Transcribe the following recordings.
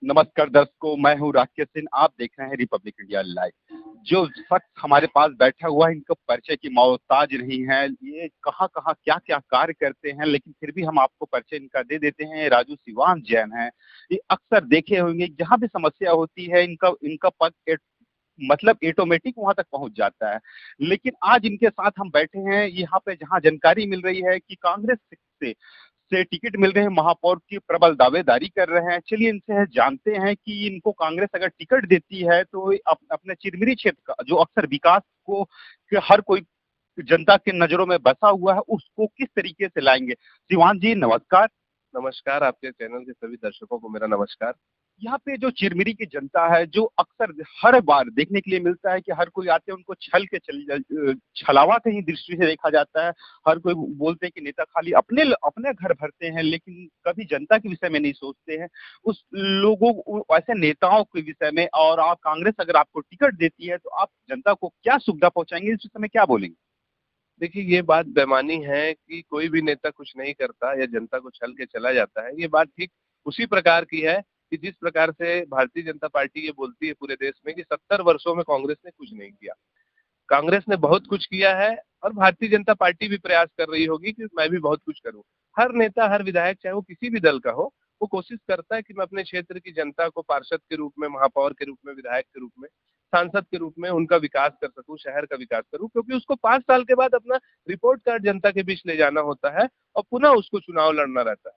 नमस्कार दर्शकों, मैं हूँ राकेश सिंह। आप देख रहे हैं रिपब्लिक इंडिया लाइव। जो शख्स हमारे पास बैठा हुआ है, इनका परिचय की मोहताज नहीं है। ये कहाँ कहाँ क्या क्या कार्य करते हैं, लेकिन फिर भी हम आपको परिचय इनका दे देते हैं। राजू शिवान जैन है। ये अक्सर देखे होंगे, जहाँ भी समस्या होती है इनका इनका पद मतलब ऑटोमेटिक वहां तक पहुंच जाता है। लेकिन आज इनके साथ हम बैठे हैं यहाँ पे, जहाँ जानकारी मिल रही है कि कांग्रेस से टिकट मिल रहे हैं, महापौर की प्रबल दावेदारी कर रहे हैं। चलिए इनसे जानते हैं कि इनको कांग्रेस अगर टिकट देती है तो अपने चिरमिरी क्षेत्र का जो अक्सर विकास को के हर कोई जनता के नजरों में बसा हुआ है, उसको किस तरीके से लाएंगे। शिवान जी नमस्कार। नमस्कार, आपके चैनल के सभी दर्शकों को मेरा नमस्कार। यहाँ पे जो चिरमिरी की जनता है, जो अक्सर हर बार देखने के लिए मिलता है कि हर कोई आते हैं उनको छलावा के ही दृष्टि से देखा जाता है। हर कोई बोलते हैं कि नेता खाली अपने अपने घर भरते हैं, लेकिन कभी जनता के विषय में नहीं सोचते हैं। उस लोगों ऐसे नेताओं के विषय में, और आप कांग्रेस अगर आपको टिकट देती है तो आप जनता को क्या सुविधा पहुंचाएंगे, इस विषय में क्या बोलेंगे। देखिए, ये बात बेमानी है कि कोई भी नेता कुछ नहीं करता या जनता को छल के चला जाता है। ये बात ठीक उसी प्रकार की है कि जिस प्रकार से भारतीय जनता पार्टी ये बोलती है पूरे देश में कि 70 वर्षों में कांग्रेस ने कुछ नहीं किया। कांग्रेस ने बहुत कुछ किया है और भारतीय जनता पार्टी भी प्रयास कर रही होगी कि मैं भी बहुत कुछ करूं। हर नेता, हर विधायक, चाहे वो किसी भी दल का हो, वो कोशिश करता है कि मैं अपने क्षेत्र की जनता को पार्षद के रूप में, महापौर के रूप में, विधायक के रूप में, सांसद के रूप में उनका विकास कर सकूं, शहर का विकास करूं, क्योंकि उसको 5 साल के बाद अपना रिपोर्ट कार्ड जनता के बीच ले जाना होता है और पुनः उसको चुनाव लड़ना रहता है।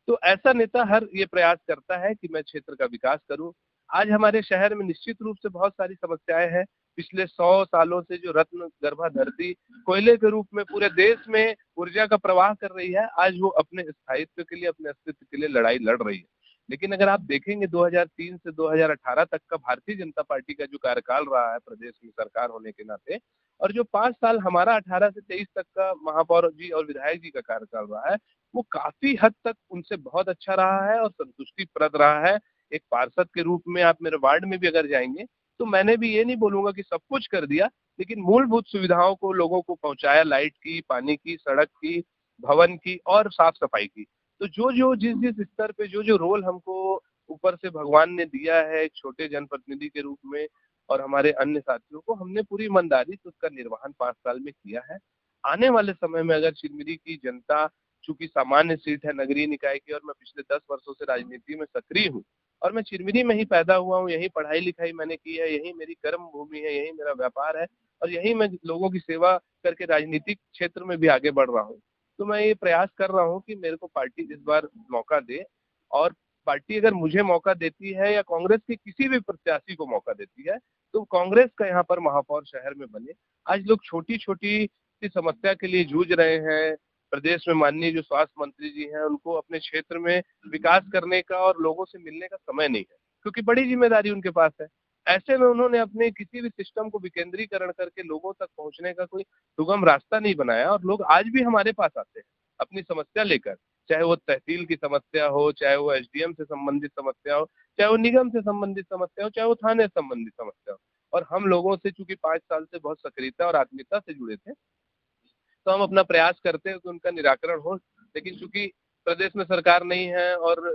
तो ऐसा नेता हर ये प्रयास करता है कि मैं क्षेत्र का विकास करूं। आज हमारे शहर में निश्चित रूप से बहुत सारी समस्याएं हैं। पिछले 100 सालों से जो रत्न गर्भा धरती कोयले के रूप में पूरे देश में ऊर्जा का प्रवाह कर रही है, आज वो अपने स्थायित्व के लिए, अपने अस्तित्व के लिए लड़ाई लड़ रही है। लेकिन अगर आप देखेंगे 2003 से 2018 तक का भारतीय जनता पार्टी का जो कार्यकाल रहा है प्रदेश में सरकार होने के नाते, और जो 5 साल हमारा 18 से 23 तक का महापौर जी और विधायक जी का कार्यकाल रहा है, वो काफी हद तक उनसे बहुत अच्छा रहा है और संतुष्टिप्रद रहा है। एक पार्षद के रूप में आप मेरे वार्ड में भी अगर जाएंगे तो मैंने भी ये नहीं बोलूंगा कि सब कुछ कर दिया, लेकिन मूलभूत सुविधाओं को लोगों को पहुंचाया, लाइट की, पानी की, सड़क की, भवन की और साफ सफाई की। तो जो जो जिस जिस स्तर पे जो जो रोल हमको ऊपर से भगवान ने दिया है एक छोटे जनप्रतिनिधि के रूप में और हमारे अन्य साथियों को, हमने पूरी ईमानदारी से उसका निर्वहन 5 साल में किया है। आने वाले समय में अगर चिरमिरी की जनता, चूंकि सामान्य सीट है नगरीय निकाय की और मैं पिछले 10 वर्षों से राजनीति में सक्रिय हूँ और मैं चिरमिरी में ही पैदा हुआ हूँ, यही पढ़ाई लिखाई मैंने की है, यही मेरी कर्म भूमि है, यही मेरा व्यापार है और यही मैं लोगों की सेवा करके राजनीतिक क्षेत्र में भी आगे बढ़ रहा हूँ। तो मैं ये प्रयास कर रहा हूँ कि मेरे को पार्टी इस बार मौका दे, और पार्टी अगर मुझे मौका देती है या कांग्रेस के किसी भी प्रत्याशी को मौका देती है तो कांग्रेस का यहाँ पर महापौर शहर में बने। आज लोग छोटी छोटी सी समस्या के लिए जूझ रहे हैं। प्रदेश में माननीय जो स्वास्थ्य मंत्री जी हैं, उनको अपने क्षेत्र में विकास करने का और लोगों से मिलने का समय नहीं है, क्योंकि बड़ी जिम्मेदारी उनके पास है। ऐसे में उन्होंने अपने किसी भी सिस्टम को विकेंद्रीकरण करके लोगों तक पहुंचने का कोई सुगम रास्ता नहीं बनाया, और लोग आज भी हमारे पास आते हैं अपनी समस्या लेकर। चाहे वो तहसील की समस्या हो, चाहे वो एसडीएम से संबंधित समस्या हो, चाहे वो निगम से संबंधित समस्या हो, चाहे वो थाने से संबंधित समस्या हो। और हम लोगों से चूंकि 5 साल से बहुत सक्रियता और आत्मीयता से जुड़े थे, तो हम अपना प्रयास करते हैं कि उनका निराकरण हो। लेकिन चूंकि प्रदेश में सरकार नहीं है और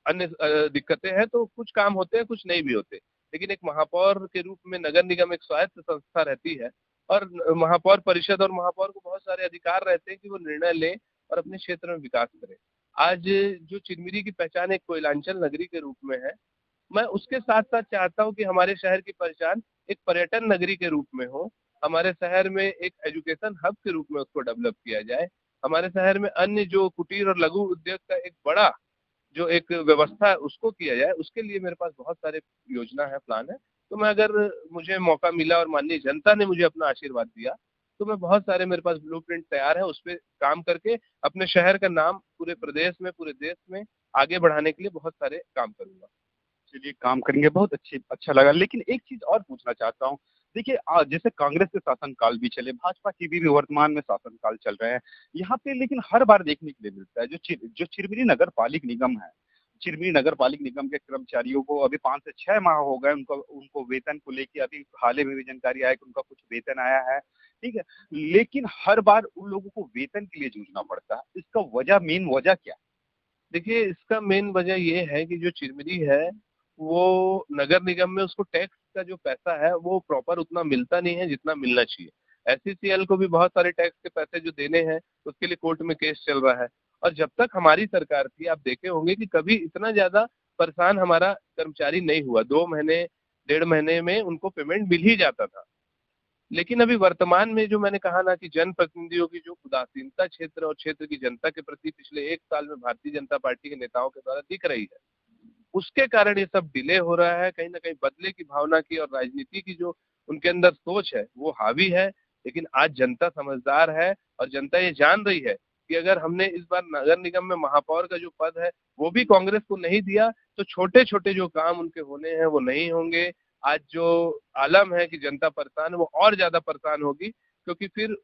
अन्य दिक्कतें हैं, तो कुछ काम होते हैं, कुछ नहीं भी होते। लेकिन एक महापौर के रूप में नगर निगम एक स्वायत्त संस्था रहती है और महापौर परिषद और महापौर को बहुत सारे अधिकार रहते हैं कि वो निर्णय लें और अपने क्षेत्र में विकास करें। आज जो चिरमिरी की पहचान एक कोयलांचल नगरी के रूप में है, मैं उसके साथ साथ चाहता हूँ कि हमारे शहर की पहचान एक पर्यटन नगरी के रूप में हो। हमारे शहर में एक एजुकेशन हब के रूप में उसको डेवलप किया जाए। हमारे शहर में अन्य जो कुटीर और लघु उद्योग का एक बड़ा जो एक व्यवस्था है उसको किया जाए। उसके लिए मेरे पास बहुत सारे योजना है, प्लान है। तो मैं, अगर मुझे मौका मिला और माननीय जनता ने मुझे अपना आशीर्वाद दिया, तो मैं बहुत सारे, मेरे पास ब्लूप्रिंट तैयार है, उस पर काम करके अपने शहर का नाम पूरे प्रदेश में, पूरे देश में आगे बढ़ाने के लिए बहुत सारे काम करूंगा। चलिए काम करेंगे, बहुत अच्छा लगा। लेकिन एक चीज और पूछना चाहता हूँ। देखिए जैसे कांग्रेस के शासनकाल भी चले, भाजपा की भी वर्तमान में शासनकाल चल रहे हैं यहाँ पे, लेकिन हर बार देखने के लिए मिलता है जो चिरमिरी नगर पालिक निगम है। चिरमिरी नगर पालिक निगम के कर्मचारियों को अभी 5 से 6 माह हो गए, उनको उनको वेतन को लेके अभी हाल ही में भी जानकारी आया कि उनका कुछ वेतन आया है। ठीक है। लेकिन हर बार उन लोगों को वेतन के लिए जूझना पड़ता है, इसका वजह, मेन वजह क्या है। देखिए, इसका मेन वजह ये है कि जो चिरमिरी है, वो नगर निगम में उसको टैक्स का जो पैसा है, वो प्रॉपर उतना मिलता नहीं है जितना मिलना चाहिए। एसईसीएल को भी बहुत सारे टैक्स के पैसे जो देने हैं, उसके लिए कोर्ट में केस चल रहा है। और जब तक हमारी सरकार थी, आप देखे होंगे कि कभी इतना ज्यादा परेशान हमारा कर्मचारी नहीं हुआ। 2 महीने, 1.5 महीने में उनको पेमेंट मिल ही जाता था। लेकिन अभी वर्तमान में जो मैंने कहा ना कि जनप्रतिनिधियों की जो उदासीनता क्षेत्र और क्षेत्र की जनता के प्रति पिछले 1 साल में भारतीय जनता पार्टी के नेताओं के द्वारा दिख रही है, उसके कारण ये सब डिले हो रहा है। कहीं ना कहीं बदले की भावना की और राजनीति की जो उनके अंदर सोच है, वो हावी है। लेकिन आज जनता समझदार है और जनता ये जान रही है कि अगर हमने इस बार नगर निगम में महापौर का जो पद है, वो भी कांग्रेस को नहीं दिया, तो छोटे छोटे जो काम उनके होने हैं वो नहीं होंगे। आज जो आलम है कि जनता परेशान है, वो और ज्यादा परेशान होगी। क्योंकि फिर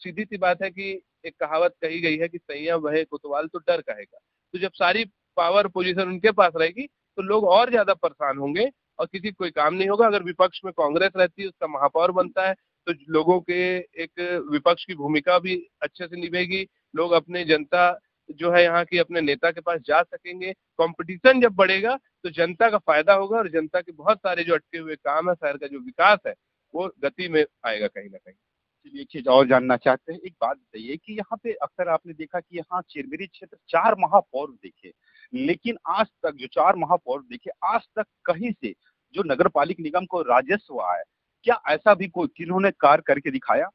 सीधी सी बात है कि एक कहावत कही गई है कि सैया बहे कोतवाल तो डर कहेगा। तो जब सारी पावर पोजीशन उनके पास रहेगी, तो लोग और ज्यादा परेशान होंगे और किसी को कोई काम नहीं होगा। अगर विपक्ष में कांग्रेस रहती है, उसका महापौर बनता है, तो लोगों के एक विपक्ष की भूमिका भी अच्छे से निभेगी। लोग अपने जनता जो है यहाँ की अपने नेता के पास जा सकेंगे। कंपटीशन जब बढ़ेगा, तो जनता का फायदा होगा और जनता के बहुत सारे जो अटके हुए काम है, शहर का जो विकास है, वो गति में आएगा कहीं ना कहीं। चलिए एक चीज और जानना चाहते हैं। एक बात बताइए कि यहाँ पे अक्सर आपने देखा कि यहाँ चिरमिरी क्षेत्र 4 महापौर देखे, लेकिन आज तक जो 4 महापौर देखे, आज तक कहीं से जो नगर पालिक निगम को राजस्व आया, क्या ऐसा भी कोई किन्होंने कार्य करके दिखाया?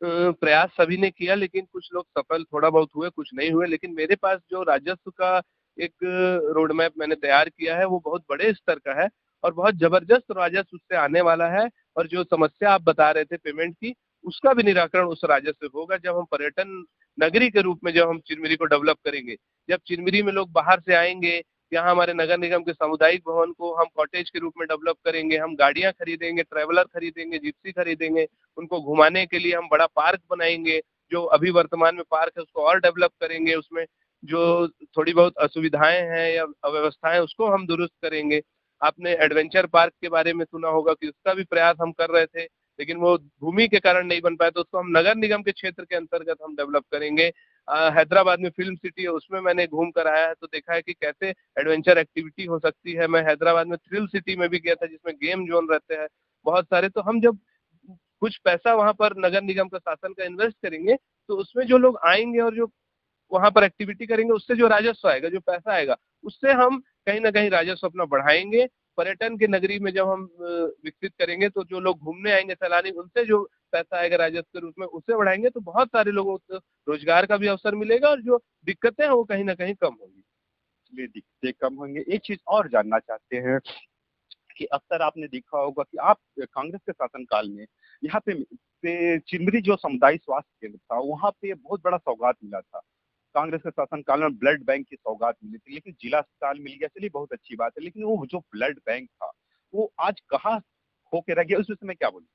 प्रयास सभी ने किया, लेकिन कुछ लोग सफल थोड़ा बहुत हुए, कुछ नहीं हुए। लेकिन मेरे पास जो राजस्व का एक रोड मैप मैंने तैयार किया है, वो बहुत बड़े स्तर का है और बहुत जबरदस्त राजस्व उससे आने वाला है। और जो समस्या आप बता रहे थे पेमेंट की, उसका भी निराकरण उस राजस्व से होगा। जब हम पर्यटन नगरी के रूप में जब हम चिरमिरी को डेवलप करेंगे, जब चिरमिरी में लोग बाहर से आएंगे, यहाँ हमारे नगर निगम के सामुदायिक भवन को हम कॉटेज के रूप में डेवलप करेंगे, हम गाड़ियां खरीदेंगे, ट्रैवलर खरीदेंगे, जिप्सी खरीदेंगे, उनको घुमाने के लिए हम बड़ा पार्क बनाएंगे। जो अभी वर्तमान में पार्क है, उसको और डेवलप करेंगे। उसमें जो थोड़ी बहुत असुविधाएं हैं या अव्यवस्थाएं, उसको हम दुरुस्त करेंगे। आपने एडवेंचर पार्क के बारे में सुना होगा कि उसका भी प्रयास हम कर रहे थे, लेकिन वो भूमि के कारण नहीं बन पाया, तो उसको हम नगर निगम के क्षेत्र के अंतर्गत हम डेवलप करेंगे। हैदराबाद में फिल्म सिटी है, उसमें मैंने घूम कर आया है, तो देखा है कि कैसे एडवेंचर एक्टिविटी हो सकती है। मैं हैदराबाद में थ्रिल सिटी में भी गया था, जिसमें गेम जोन रहते हैं बहुत सारे। तो हम जब कुछ पैसा वहां पर नगर निगम का शासन का इन्वेस्ट करेंगे, तो उसमें जो लोग आएंगे और जो वहां पर एक्टिविटी करेंगे, उससे जो राजस्व आएगा, जो पैसा आएगा, उससे हम कहीं ना कहीं राजस्व अपना बढ़ाएंगे। पर्यटन की नगरी में जब हम विकसित करेंगे, तो जो लोग घूमने आएंगे सैलानी, उनसे जो पैसा आएगा राजस्व के रूप में, उससे बढ़ाएंगे, तो बहुत सारे लोगों को रोजगार का भी अवसर मिलेगा और जो दिक्कतें हैं वो कहीं ना कहीं कम होंगी। इसलिए दिक्कतें कम होंगे। एक चीज और जानना चाहते हैं कि अक्सर आपने देखा होगा कि आप कांग्रेस के शासनकाल में यहाँ पे चिरमिरी जो समुदाय स्वास्थ्य केंद्र था, वहाँ पे बहुत बड़ा सौगात मिला था। कांग्रेस के शासनकाल में ब्लड बैंक की सौगात मिली थी, लेकिन जिला अस्पताल मिल गया, चलिए बहुत अच्छी बात है। लेकिन वो जो ब्लड बैंक था, वो आज कहाँ होके रह गया, उस विषय में क्या बोलूं?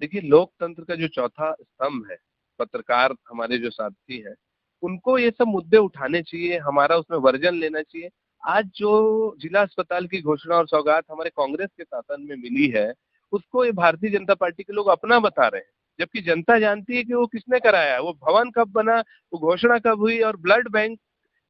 देखिए, लोकतंत्र का जो चौथा स्तंभ है, पत्रकार हमारे जो साथी हैं, उनको ये सब मुद्दे उठाने चाहिए, हमारा उसमें वर्जन लेना चाहिए। आज जो जिला अस्पताल की घोषणा और सौगात हमारे कांग्रेस के शासन में मिली है, उसको ये भारतीय जनता पार्टी के लोग अपना बता रहे हैं, जबकि जनता जानती है कि वो किसने कराया है, वो भवन कब बना, वो घोषणा कब हुई। और ब्लड बैंक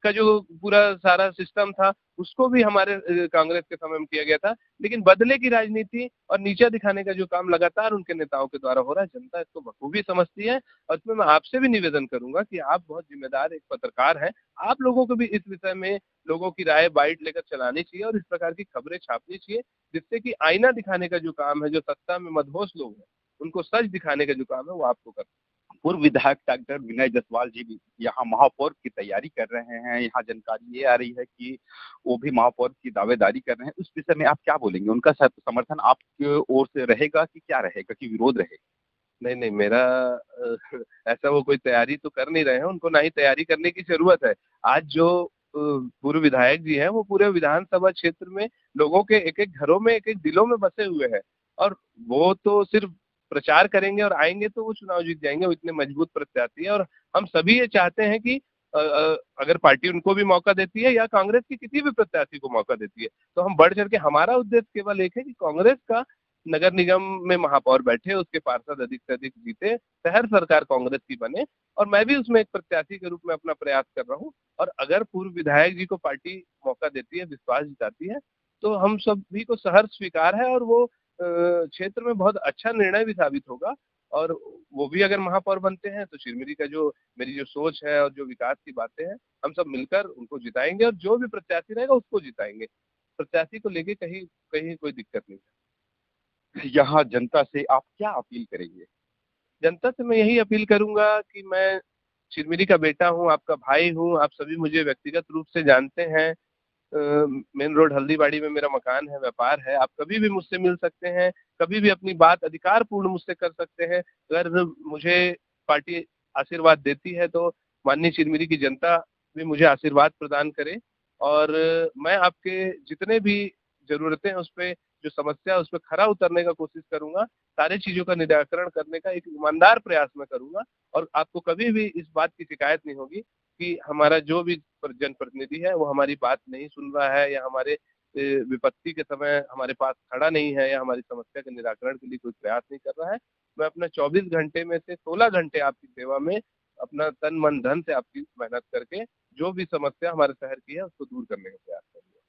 का जो पूरा सारा सिस्टम था, उसको भी हमारे कांग्रेस के समय में किया गया था। लेकिन बदले की राजनीति और नीचा दिखाने का जो काम लगातार उनके नेताओं के द्वारा हो रहा है, जनता इसको बखूबी समझती है। और इसमें मैं आपसे भी निवेदन करूंगा कि आप बहुत जिम्मेदार एक पत्रकार हैं, आप लोगों को भी इस विषय में लोगों की राय बाइट लेकर चलानी चाहिए और इस प्रकार की खबरें छापनी चाहिए, जिससे कि आईना दिखाने का जो काम है, जो सत्ता में मदहोश लोग हैं, उनको सच दिखाने का जो काम है, वो आपको करना है। पूर्व विधायक डॉक्टर विनय जायसवाल जी भी यहाँ महापौर की तैयारी कर रहे हैं। यहाँ जानकारी ये आ रही है कि वो भी महापौर की दावेदारी कर रहे हैं। उस विषय में आप क्या बोलेंगे? उनका समर्थन आपकी ओर से रहेगा कि क्या रहेगा, कि विरोध रहेगा? नहीं नहीं, मेरा ऐसा वो कोई तैयारी तो कर नहीं रहे हैं, उनको ना ही तैयारी करने की जरूरत है। आज जो पूर्व विधायक जी हैं, वो पूरे विधानसभा क्षेत्र में लोगों के एक एक घरों में, एक एक दिलों में बसे हुए हैं। और वो तो सिर्फ प्रचार करेंगे और आएंगे तो वो चुनाव जीत जाएंगे, वो इतने मजबूत प्रत्याशी है। और हम सभी ये चाहते हैं कि अगर पार्टी उनको भी मौका देती है या कांग्रेस की किसी भी प्रत्याशी को मौका देती है, तो हम बढ़ चढ़ के, हमारा उद्देश्य केवल एक है कि कांग्रेस का नगर निगम में महापौर बैठे, उसके पार्षद अधिक से अधिक जीते, शहर सरकार कांग्रेस की बने, और मैं भी उसमें एक प्रत्याशी के रूप में अपना प्रयास कर रहा हूँ। और अगर पूर्व विधायक जी को पार्टी मौका देती है, विश्वास जताती है, तो हम सभी को सहर्ष स्वीकार है, और वो क्षेत्र में बहुत अच्छा निर्णय भी साबित होगा। और वो भी अगर महापौर बनते हैं तो चिरमिरी का जो मेरी जो सोच है और जो विकास की बातें हैं, हम सब मिलकर उनको जिताएंगे, और जो भी प्रत्याशी रहेगा उसको जिताएंगे। प्रत्याशी को लेके कहीं कहीं कोई दिक्कत नहीं है। यहाँ जनता से आप क्या अपील करेंगे? जनता से मैं यही अपील करूंगा कि मैं चिरमिरी का बेटा हूँ, आपका भाई हूँ, आप सभी मुझे व्यक्तिगत रूप से जानते हैं। मेन रोड हल्दीबाड़ी में मेरा मकान है, व्यापार है, आप कभी भी मुझसे मिल सकते हैं, कभी भी अपनी बात अधिकार पूर्ण मुझसे कर सकते हैं। अगर मुझे पार्टी आशीर्वाद देती है तो माननीय चिरमिरी की जनता भी मुझे आशीर्वाद प्रदान करे, और मैं आपके जितने भी जरूरतें हैं उस पे, जो समस्या है उस पर खरा उतरने का कोशिश करूंगा, सारी चीजों का निराकरण करने का एक ईमानदार प्रयास मैं करूंगा। और आपको कभी भी इस बात की शिकायत नहीं होगी कि हमारा जो भी जनप्रतिनिधि है वो हमारी बात नहीं सुन रहा है, या हमारे विपत्ति के समय हमारे पास खड़ा नहीं है, या हमारी समस्या के निराकरण के लिए कोई प्रयास नहीं कर रहा है। मैं अपना 24 घंटे में से 16 घंटे आपकी सेवा में अपना तन मन धन से आपकी मेहनत करके जो भी समस्या हमारे शहर की है उसको दूर करने का प्रयास करूंगा।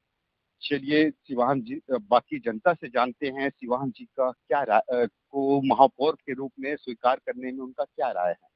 चलिए सिवान जी, बाकी जनता से जानते हैं सिवान जी का क्या राय, को महापौर के रूप में स्वीकार करने में उनका क्या राय है?